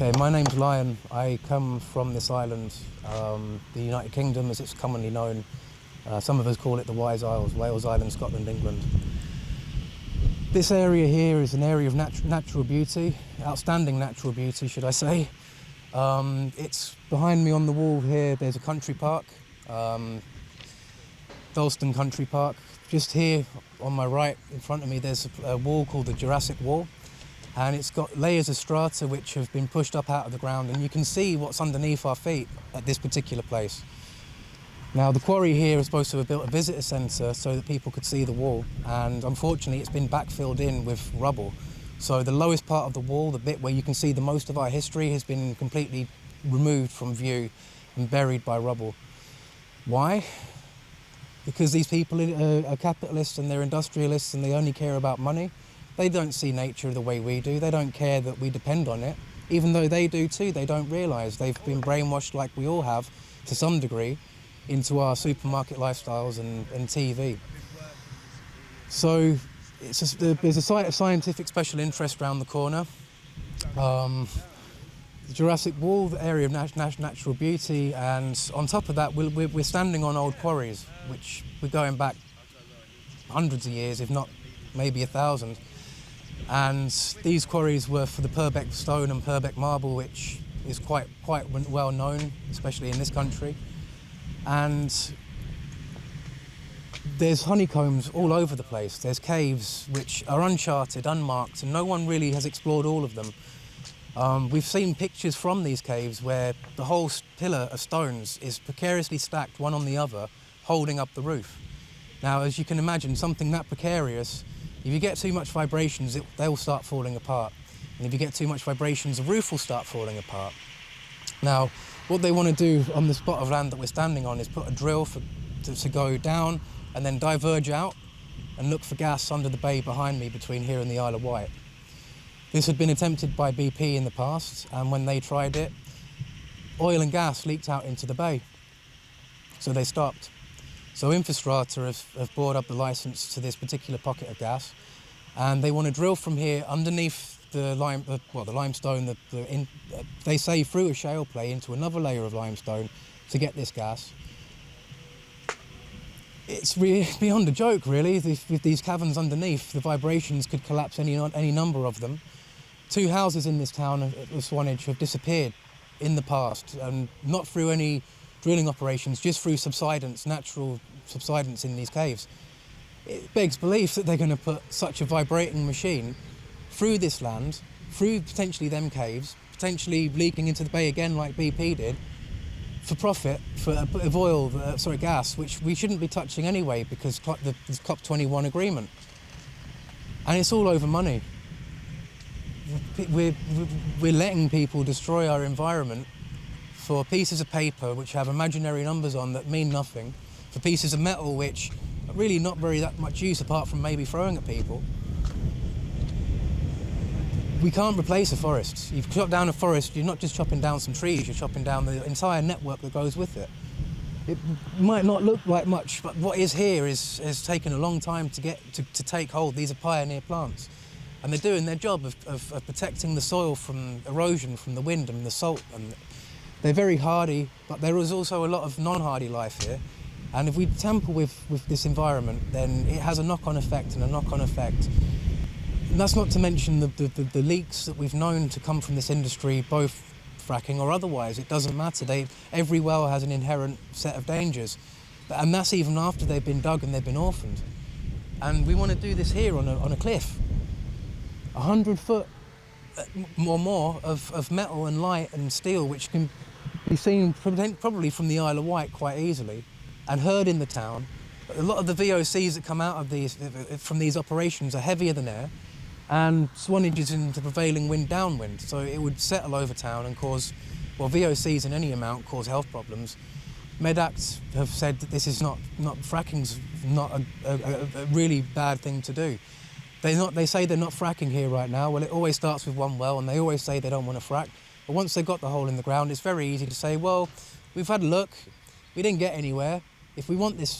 Okay, my name's Lion. I come from this island, the United Kingdom as it's commonly known. Some of us call it the Wise Isles, Wales Island, Scotland, England. This area here is an area of natural beauty, outstanding natural beauty, should I say. It's behind me on the wall here, there's a country park, Dalston Country Park. Just here on my right, in front of me, there's a wall called the Jurassic wall. And it's got layers of strata which have been pushed up out of the ground, and you can see what's underneath our feet at this particular place. Now, the quarry here is supposed to have built a visitor centre so that people could see the wall, and unfortunately it's been backfilled in with rubble. So the lowest part of the wall, the bit where you can see the most of our history, has been completely removed from view and buried by rubble. Why? Because these people are capitalists and they're industrialists and they only care about money. They don't see nature the way we do. They don't care that we depend on it. Even though they do too, they don't realise they've been brainwashed, like we all have, to some degree, into our supermarket lifestyles and TV. So there's a site of scientific special interest around the corner. The Jurassic Wall, the area of natural beauty, and on top of that, we're standing on old quarries, which we're going back hundreds of years, if not maybe 1,000. And these quarries were for the Purbeck stone and Purbeck marble, which is quite well known, especially in this country. And there's honeycombs all over the place. There's caves which are uncharted, unmarked, and no one really has explored all of them. We've seen pictures from these caves where the whole pillar of stones is precariously stacked one on the other, holding up the roof. Now, as you can imagine, something that precarious, if you get too much vibrations, they'll start falling apart. And if you get too much vibrations, the roof will start falling apart. Now, what they want to do on the spot of land that we're standing on is put a drill to go down and then diverge out and look for gas under the bay behind me between here and the Isle of Wight. This had been attempted by BP in the past, and when they tried it, oil and gas leaked out into the bay. So they stopped. So Infrastrata have brought up the licence to this particular pocket of gas, and they want to drill from here underneath the limestone. They say through a shale play into another layer of limestone to get this gas. It's really beyond a joke, really. With these caverns underneath, the vibrations could collapse any number of them. 2 houses in this town of Swanage have disappeared in the past, and not through any drilling operations, just through subsidence, natural subsidence in these caves. It begs belief that they're going to put such a vibrating machine through this land, through potentially them caves, potentially leaking into the bay again like BP did, for profit, for a bit of gas, which we shouldn't be touching anyway because the COP21 agreement. And it's all over money. We're letting people destroy our environment for pieces of paper which have imaginary numbers on that mean nothing, for pieces of metal which are really not that much use apart from maybe throwing at people. We can't replace a forest. You've chopped down a forest, you're not just chopping down some trees, you're chopping down the entire network that goes with it. It might not look like much, but what is here has taken a long time to take hold. These are pioneer plants. And they're doing their job of protecting the soil from erosion, from the wind and the salt. And they're very hardy, but there is also a lot of non-hardy life here. And if we tamper with this environment, then it has a knock-on effect and a knock-on effect. And that's not to mention the leaks that we've known to come from this industry, both fracking or otherwise. It doesn't matter. Every well has an inherent set of dangers. And that's even after they've been dug and they've been orphaned. And we want to do this here on a cliff. 100 foot or more of metal and light and steel, which can be seen probably from the Isle of Wight quite easily and heard in the town. But a lot of the VOCs that come out of from these operations are heavier than air, and Swanage is in the prevailing wind downwind, so it would settle over town and cause, well, VOCs in any amount cause health problems. MedAct have said that this is fracking's not a really bad thing to do. They say they're not fracking here right now. Well, it always starts with one well, and they always say they don't want to frack. But once they've got the hole in the ground, it's very easy to say, well, we've had a look, we didn't get anywhere. If we want this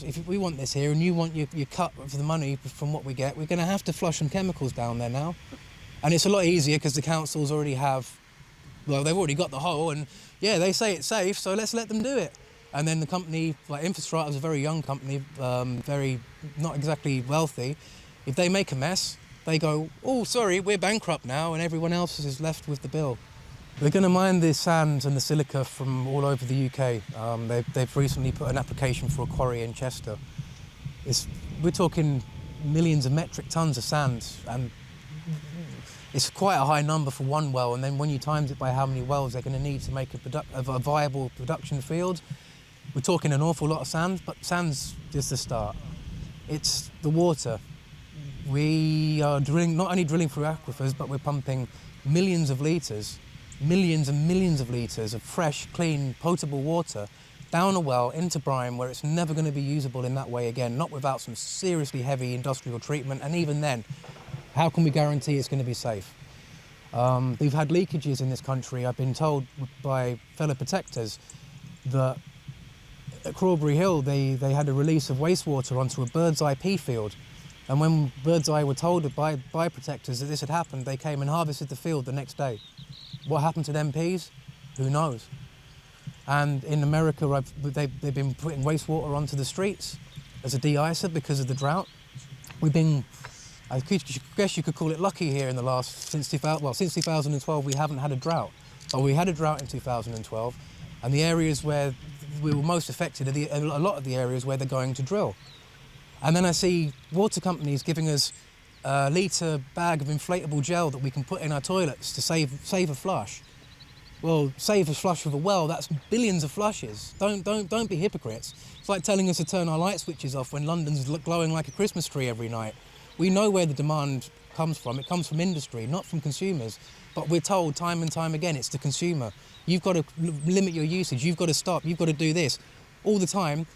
here, and you want your cut of the money from what we get, we're going to have to flush some chemicals down there now. And it's a lot easier because the councils already have well, they've already got the hole, and yeah, they say it's safe, so let's let them do it. And then the company, like Infrastrata is a very young company, very not exactly wealthy. If they make a mess, they go, oh, sorry, we're bankrupt now, and everyone else is left with the bill. They're going to mine the sand and the silica from all over the UK. They've recently put an application for a quarry in Chester. We're talking millions of metric tons of sand, and it's quite a high number for one well, and then when you times it by how many wells they're going to need to make a viable production field, we're talking an awful lot of sand, but sand's just the start. It's the water. We are not only drilling through aquifers, but we're pumping millions of litres, millions and millions of litres of fresh, clean, potable water down a well into brine where it's never going to be usable in that way again, not without some seriously heavy industrial treatment, and even then, how can we guarantee it's going to be safe? We've had leakages in this country. I've been told by fellow protectors that at Crawberry Hill they had a release of wastewater onto a bird's eye pea field. And when Bird's Eye were told by protectors that this had happened, they came and harvested the field the next day. What happened to them peas? Who knows? And in America, they've been putting wastewater onto the streets as a de-icer because of the drought. We've been, I guess you could call it lucky here in the since 2012 we haven't had a drought. But we had a drought in 2012, and the areas where we were most affected are a lot of the areas where they're going to drill. And then I see water companies giving us a litre bag of inflatable gel that we can put in our toilets to save a flush. Well, save a flush of a well, that's billions of flushes. Don't be hypocrites. It's like telling us to turn our light switches off when London's glowing like a Christmas tree every night. We know where the demand comes from. It comes from industry, not from consumers. But we're told time and time again it's the consumer. You've got to limit your usage, you've got to stop, you've got to do this. All the time,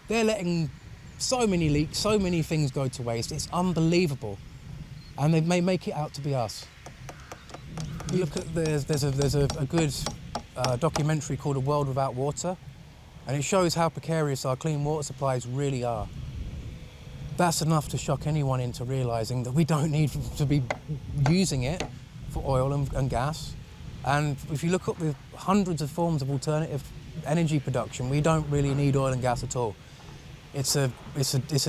they're letting so many leaks, so many things go to waste. It's unbelievable. And they may make it out to be us. You look at, there's a good documentary called A World Without Water, and it shows how precarious our clean water supplies really are. That's enough to shock anyone into realising that we don't need to be using it for oil and gas. And if you look at the hundreds of forms of alternative energy production, we don't really need oil and gas at all. It's a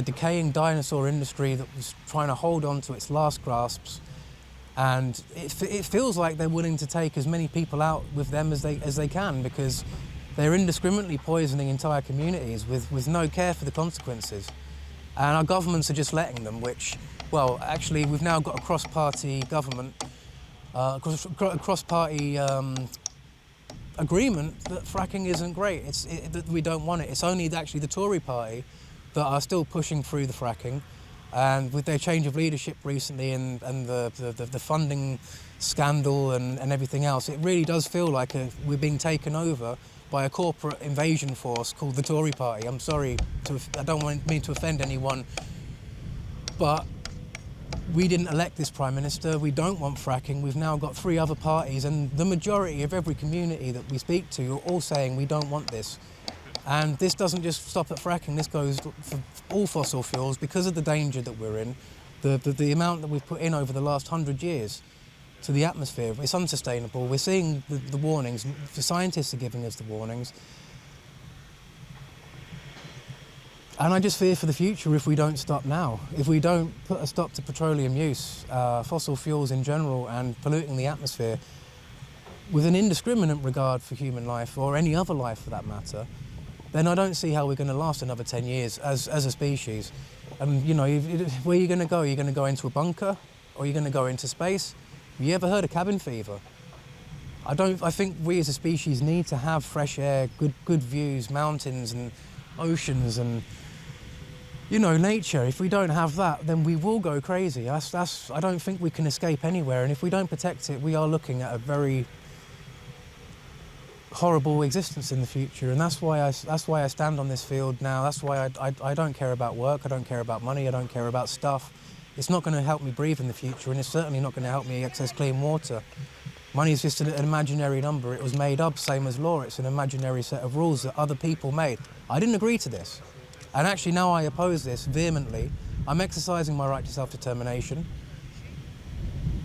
decaying dinosaur industry that was trying to hold on to its last grasps, and it feels like they're willing to take as many people out with them as they can, because they're indiscriminately poisoning entire communities with no care for the consequences. And our governments are just letting them, which, well, actually we've now got a cross-party government, cross-party agreement that fracking isn't great, that we don't want it. It's only actually the Tory party that are still pushing through the fracking, and with their change of leadership recently and the funding scandal and everything else, it really does feel like we're being taken over by a corporate invasion force called the Tory party. I'm sorry, I don't mean to offend anyone, but we didn't elect this Prime Minister, we don't want fracking. We've now got 3 other parties, and the majority of every community that we speak to are all saying we don't want this. And this doesn't just stop at fracking, this goes for all fossil fuels because of the danger that we're in, the amount that we've put in over the last 100 years to the atmosphere. It's unsustainable. We're seeing the warnings, the scientists are giving us the warnings. And I just fear for the future if we don't stop now. If we don't put a stop to petroleum use, fossil fuels in general, and polluting the atmosphere with an indiscriminate regard for human life, or any other life for that matter, then I don't see how we're going to last another 10 years as a species. And, you know, where are you going to go? Are you going to go into a bunker? Or are you going to go into space? Have you ever heard of cabin fever? I think we as a species need to have fresh air, good views, mountains and oceans and, you know, nature. If we don't have that, then we will go crazy. I don't think we can escape anywhere, and if we don't protect it, we are looking at a very horrible existence in the future. And that's why I stand on this field now. That's why I don't care about work, I don't care about money, I don't care about stuff. It's not going to help me breathe in the future, and it's certainly not going to help me access clean water. Money is just an imaginary number. It was made up, same as law. It's an imaginary set of rules that other people made. I didn't agree to this. And actually now I oppose this vehemently. I'm exercising my right to self-determination.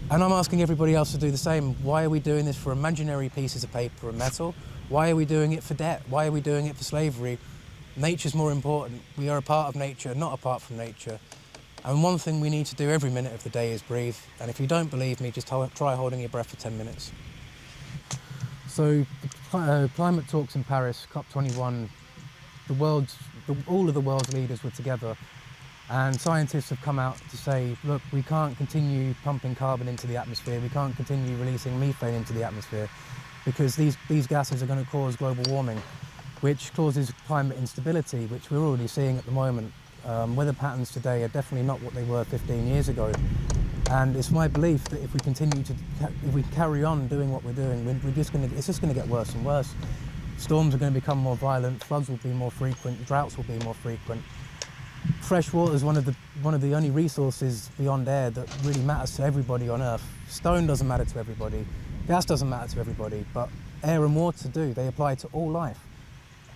And I'm asking everybody else to do the same. Why are we doing this for imaginary pieces of paper and metal? Why are we doing it for debt? Why are we doing it for slavery? Nature's more important. We are a part of nature, not apart from nature. And one thing we need to do every minute of the day is breathe. And if you don't believe me, just try holding your breath for 10 minutes. So, climate talks in Paris, COP21, all of the world's leaders were together. And scientists have come out to say, look, we can't continue pumping carbon into the atmosphere, we can't continue releasing methane into the atmosphere, because these gases are going to cause global warming, which causes climate instability, which we're already seeing at the moment. Weather patterns today are definitely not what they were 15 years ago. And it's my belief that if we carry on doing what we're doing, it's just going to get worse and worse. Storms are going to become more violent, floods will be more frequent, droughts will be more frequent. Fresh water is one of the only resources beyond air that really matters to everybody on Earth. Stone doesn't matter to everybody, gas doesn't matter to everybody, but air and water do. They apply to all life.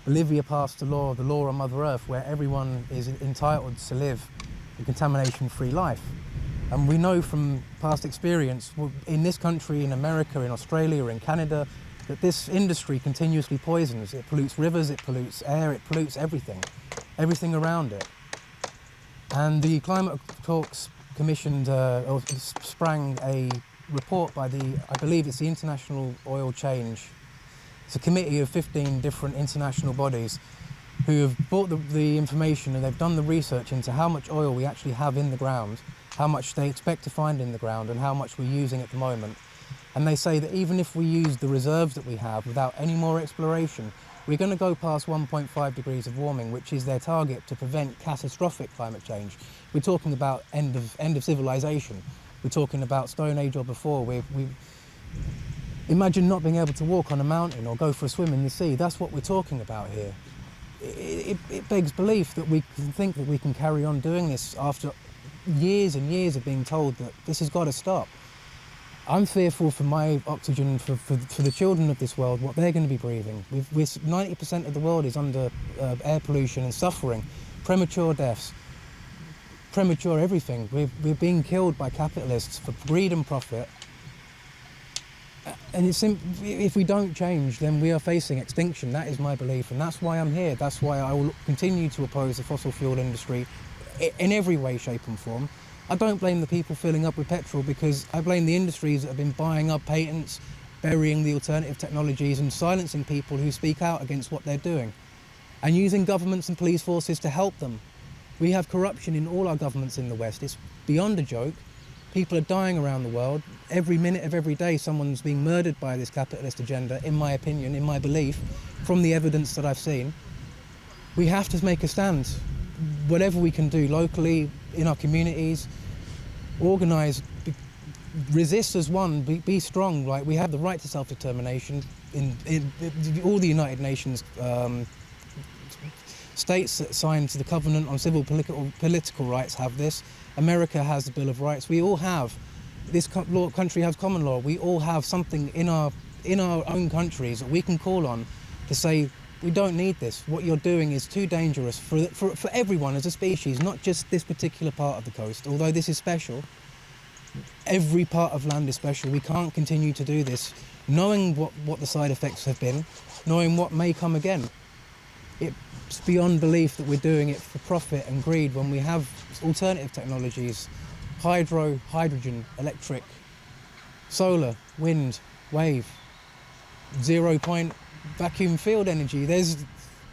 Bolivia passed the law on Mother Earth, where everyone is entitled to live a contamination-free life. And we know from past experience, in this country, in America, in Australia, in Canada, that this industry continuously poisons. It pollutes rivers, it pollutes air, it pollutes everything around it. And the Climate Talks commissioned, or sprang a report by I believe it's the International Oil Change. It's a committee of 15 different international bodies who have brought the information, and they've done the research into how much oil we actually have in the ground, how much they expect to find in the ground, and how much we're using at the moment. And they say that even if we use the reserves that we have without any more exploration, we're going to go past 1.5 degrees of warming, which is their target to prevent catastrophic climate change. We're talking about end of civilization. We're talking about Stone Age or before. Imagine not being able to walk on a mountain or go for a swim in the sea. That's what we're talking about here. It begs belief that we can think that we can carry on doing this after years and years of being told that this has got to stop. I'm fearful for my oxygen, for the children of this world, what they're going to be breathing. 90% of the world is under air pollution and suffering, premature deaths, premature everything. We're being killed by capitalists for greed and profit. And if we don't change, then we are facing extinction. That is my belief, and that's why I'm here. That's why I will continue to oppose the fossil fuel industry in every way, shape and form. I don't blame the people filling up with petrol, because I blame the industries that have been buying up patents, burying the alternative technologies and silencing people who speak out against what they're doing, and using governments and police forces to help them. We have corruption in all our governments in the West. It's beyond a joke. People are dying around the world. Every minute of every day someone's being murdered by this capitalist agenda, in my opinion, in my belief, from the evidence that I've seen. We have to make a stand. Whatever we can do locally, in our communities, organise, resist as one, be strong. Like, we have the right to self-determination in all the United Nations states that signed to the Covenant on Civil Political Rights have this. America has the Bill of Rights. We all have. This country has common law. We all have something in our own countries that we can call on to say, we don't need this. What you're doing is too dangerous for everyone as a species, not just this particular part of the coast. Although this is special, every part of land is special. We can't continue to do this, knowing what the side effects have been, knowing what may come again. It's beyond belief that we're doing it for profit and greed when we have alternative technologies, hydro, hydrogen, electric, solar, wind, wave, 0-point vacuum field energy. There's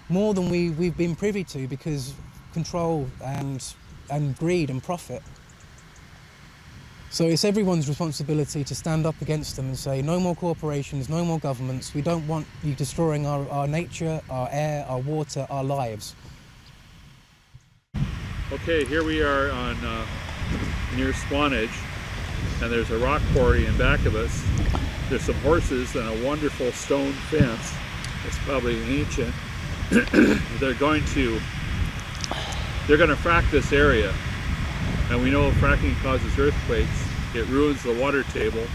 more than we've been privy to because control and greed and profit. So it's everyone's responsibility to stand up against them and say, no more corporations, no more governments. We don't want you destroying our nature, our air, our water, our lives. Okay, here we are on near Swanage, and there's a rock quarry in back of us. There's some horses and a wonderful stone fence. It's probably ancient. They're going to frack this area. And we know fracking causes earthquakes. It ruins the water table.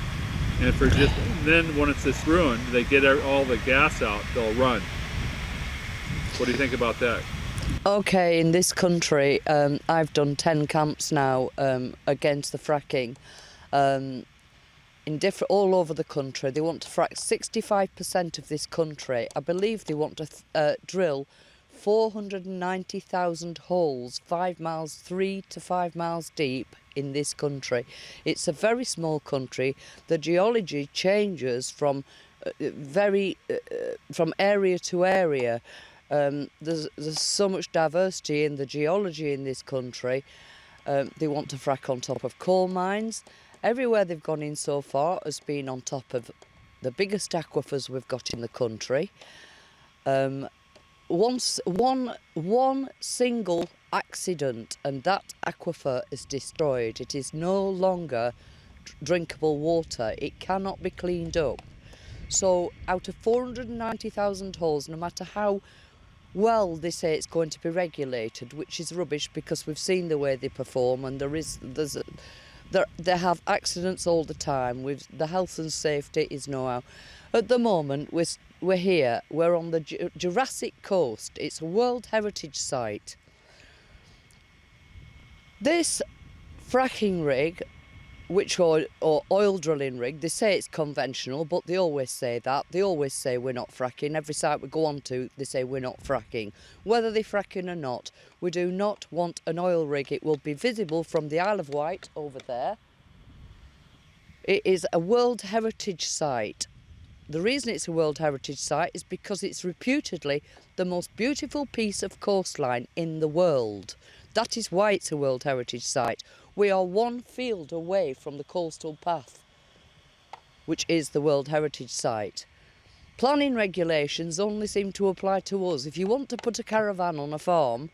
And then when it's ruined, they get all the gas out, they'll run. What do you think about that? Okay, in this country, I've done 10 camps now against the fracking. all over the country. They want to frack 65% of this country. I believe they want to drill 490,000 holes, 3 to 5 miles deep in this country. It's a very small country. The geology changes from from area to area. There's so much diversity in the geology in this country. They want to frack on top of coal mines. Everywhere they've gone in so far has been on top of the biggest aquifers we've got in the country. One single accident and that aquifer is destroyed. It is no longer drinkable water. It cannot be cleaned up. So out of 490,000 holes, no matter how well they say it's going to be regulated, which is rubbish because we've seen the way they perform, and they have accidents all the time. The health and safety is no-how. At the moment, we're here. We're on the Jurassic coast. It's a World Heritage Site. This fracking rig, or oil drilling rig, they say it's conventional, but they always say that. They always say we're not fracking. Every site we go on to, they say we're not fracking. Whether they're fracking or not, we do not want an oil rig. It will be visible from the Isle of Wight over there. It is a World Heritage Site. The reason it's a World Heritage Site is because it's reputedly the most beautiful piece of coastline in the world. That is why it's a World Heritage Site. We are one field away from the coastal path, which is the World Heritage Site. Planning regulations only seem to apply to us. If you want to put a caravan on a farm,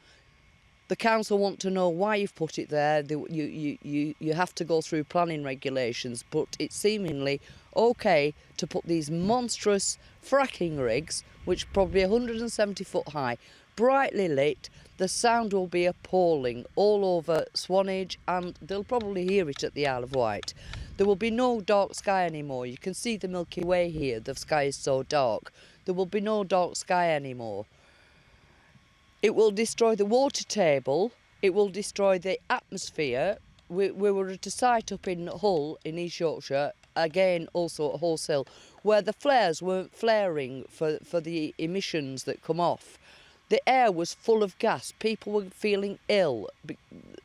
the council want to know why you've put it there. You have to go through planning regulations, but it's seemingly okay to put these monstrous fracking rigs, which probably 170 foot high, brightly lit. The sound will be appalling all over Swanage, and they'll probably hear it at the Isle of Wight. There will be no dark sky anymore. You can see the Milky Way here. The sky is so dark. There will be no dark sky anymore. It will destroy the water table. It will destroy the atmosphere. We were at a site up in Hull in East Yorkshire, again also at Wholesale, where the flares weren't flaring for the emissions that come off. The air was full of gas. People were feeling ill,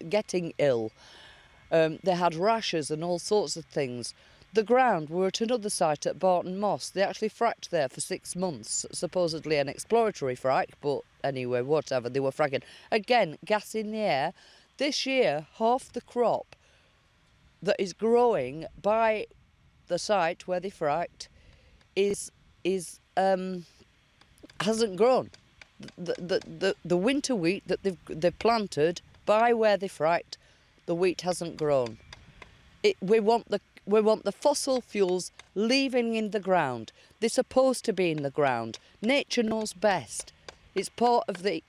getting ill. They had rashes and all sorts of things. The ground, we were at another site at Barton Moss. They actually fracked there for 6 months, supposedly an exploratory frack, but anyway, whatever, they were fracking. Again, gas in the air. This year, half the crop that is growing by the site where they fracked hasn't grown. The winter wheat that they've planted by where they fracked, the wheat hasn't grown. We want the fossil fuels leaving in the ground. They're supposed to be in the ground. Nature knows best. It's part of the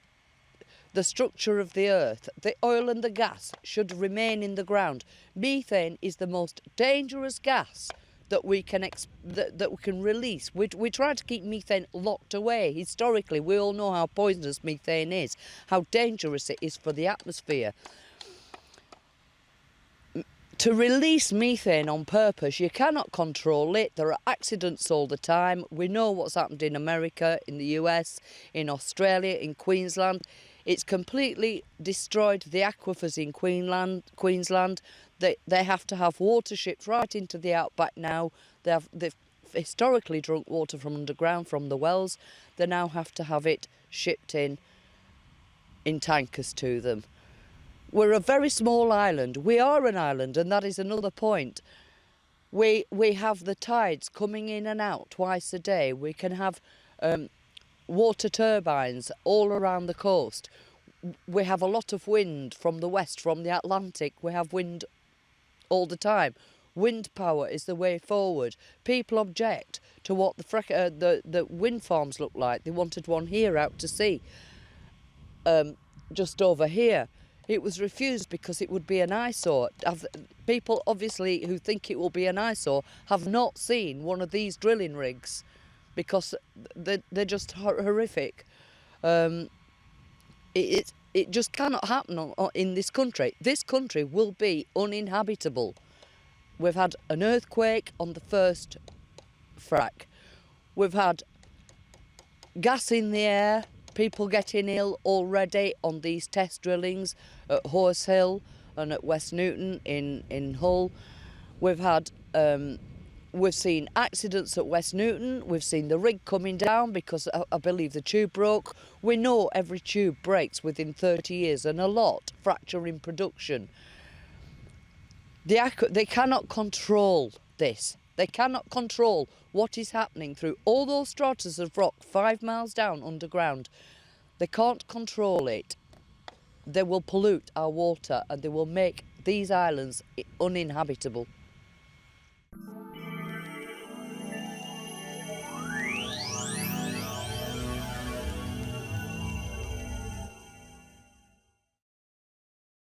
structure of the earth. The oil and the gas should remain in the ground. Methane is the most dangerous gas that we can release. We try to keep methane locked away. Historically, we all know how poisonous methane is, how dangerous it is for the atmosphere. To release methane on purpose, you cannot control it. There are accidents all the time. We know what's happened in America, in the US, in Australia, in Queensland. It's completely destroyed the aquifers in Queensland. They have to have water shipped right into the outback now. They've historically drunk water from underground, from the wells. They now have to have it shipped in tankers to them. We're a very small island. We are an island, and that is another point. We have the tides coming in and out twice a day. We can have water turbines all around the coast. We have a lot of wind from the west, from the Atlantic. We have wind all the time. Wind power is the way forward. People object to what the wind farms look like. They wanted one here out to sea, just over here. It was refused because it would be an eyesore. People, obviously, who think it will be an eyesore have not seen one of these drilling rigs because they're just horrific. It just cannot happen in this country. This country will be uninhabitable. We've had an earthquake on the first frack. We've had gas in the air, people getting ill already on these test drillings at Horse Hill and at West Newton in Hull. We've had, we've seen accidents at West Newton. We've seen the rig coming down because I believe the tube broke. We know every tube breaks within 30 years and a lot fracture in production. They cannot control this. They cannot control what is happening through all those stratas of rock 5 miles down underground. They can't control it. They will pollute our water and they will make these islands uninhabitable.